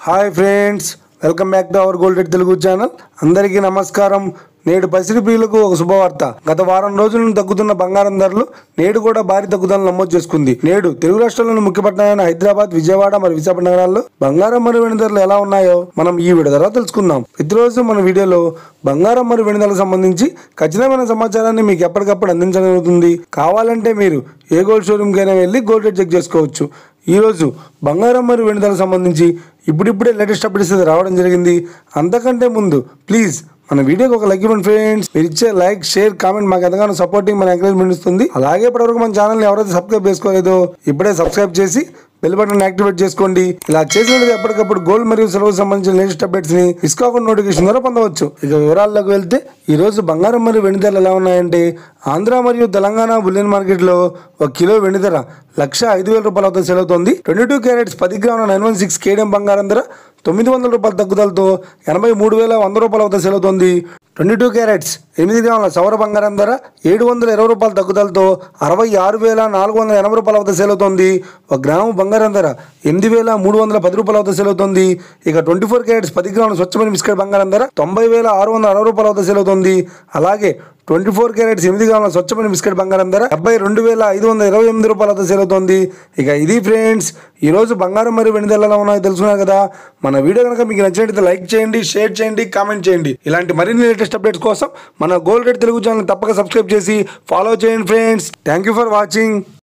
Hi friends, welcome back to our gold rate Telugu channel. అందరికీ నమస్కారం. నేడు పసిడి ప్రియులకు ఒక శుభవార్త. గత వారం రోజుల నుంచి తగ్గుతున్న బంగారం ధరలు నేడు కూడా భారీ తగ్గుదల నమోదు చేసుకుంది. నేడు తెలుగు రాష్ట్రాల్లోని ముఖ్య పట్టణాలైన హైదరాబాద్, విజయవాడ మరియు విశాఖపట్నం నగరాల్లో బంగారం మరియు వెండి ధరలు ఎలా ఉన్నాయో మనం ఈ వీడియో ద్వారా తెలుసుకుందాం. ప్రతిరోజు మన వీడియోలో బంగారం మరియు వెండి ధరలకు సంబంధించి ఖచ్చితమైన సమాచారాన్ని మీకు ఎప్పటికప్పుడు అందించడం జరుగుతుంది. కావాలంటే మీరు ఏ గోల్డ్ షోరూమ్ కైనా వెళ్ళి గోల్డ్ రేట్ చెక్ చేసుకోవచ్చు. ఈరోజు బంగారం మరియు వెండి ధరలకు సంబంధించి ఇప్పుడిప్పుడే లేటెస్ట్ అప్డేట్స్ రావడం జరిగింది. అంతకంటే ముందు ప్లీజ్ మన వీడియోకి ఒక లైక్ ఇవ్వండి ఫ్రెండ్స్. మీరు ఇచ్చే లైక్, షేర్, కామెంట్ మాకు ఎంతగానో సపోర్టింగ్, మన ఎంకరేజ్మెంట్ ఇస్తుంది. అలాగే ఇప్పటివరకు మన ఛానల్ని ఎవరైతే సబ్స్క్రైబ్ చేసుకోలేదో ఇప్పుడే సబ్స్క్రైబ్ చేసి బెల్ బటన్ యాక్టివేట్ చేసుకోండి. ఇలా చేసినట్టు ఎప్పటికప్పుడు గోల్డ్ మరియు సిల్వర్ సంబంధించిన లేటెస్ట్ అప్డేట్స్ ని మిస్ కాకుండా నోటిఫికేషన్ ద్వారా పొందవచ్చు. ఇక వివరాల్లోకి వెళ్తే ఈ రోజు బంగారం మరియు వెండి ధరలు ఎలా ఉన్నాయంటే, ఆంధ్ర మరియు తెలంగాణ బులియన్ మార్కెట్ లో 1 కిలో వెండి ధర 1,05,000 రూపాయల వద్ద సేల్ అవుతుంది. 22 క్యారెట్స్ 10 గ్రాముల 916 కేడియం బంగారం ధర 900 రూపాయల తగ్గుదలతో 83,100 రూపాయల వద్ద సేల్ అవుతుంది. 22 క్యారెట్స్ 8 గ్రాముల సౌర బంగారం ధర 720 రూపాయల తగ్గుదలతో 66,480 రూపాయల వద్ద సేల్ అవుతుంది. 1 గ్రాము బంగారం ధర 8,310 రూపాయల వద్ద సేల్ అవుతుంది. ఇక 24 క్యారెట్స్ 10 గ్రాముల స్వచ్ఛమైన బిస్కెట్ బంగారం ధర 90,660 రూపాయల వద్ద సేల్ అవుతుంది. అలాగే 24 క్యారెట్స్ 8 గ్రాముల స్వచ్ఛమైన బిస్కెట్ బంగారం ధర 72,528 రూపాయల వద్ద సేల్ అవుతుంది. ఇక ఇది ఫ్రెండ్స్, ఈ రోజు బంగారం మరియు వెండి ధరలు ఎలా ఉన్నాయో తెలుసుకున్నారు కదా. మన వీడియో కనుక మీకు నచ్చినట్లయితే లైక్ చేయండి, షేర్ చేయండి, కామెంట్ చేయండి. ఇలాంటి మరిన్ని లేటెస్ట్ అప్డేట్స్ కోసం మన గోల్డ్ రేట్ తెలుగు ఛానల్ తప్పక సబ్స్క్రైబ్ చేసి ఫాలో చేయండి friends. Thank you for watching.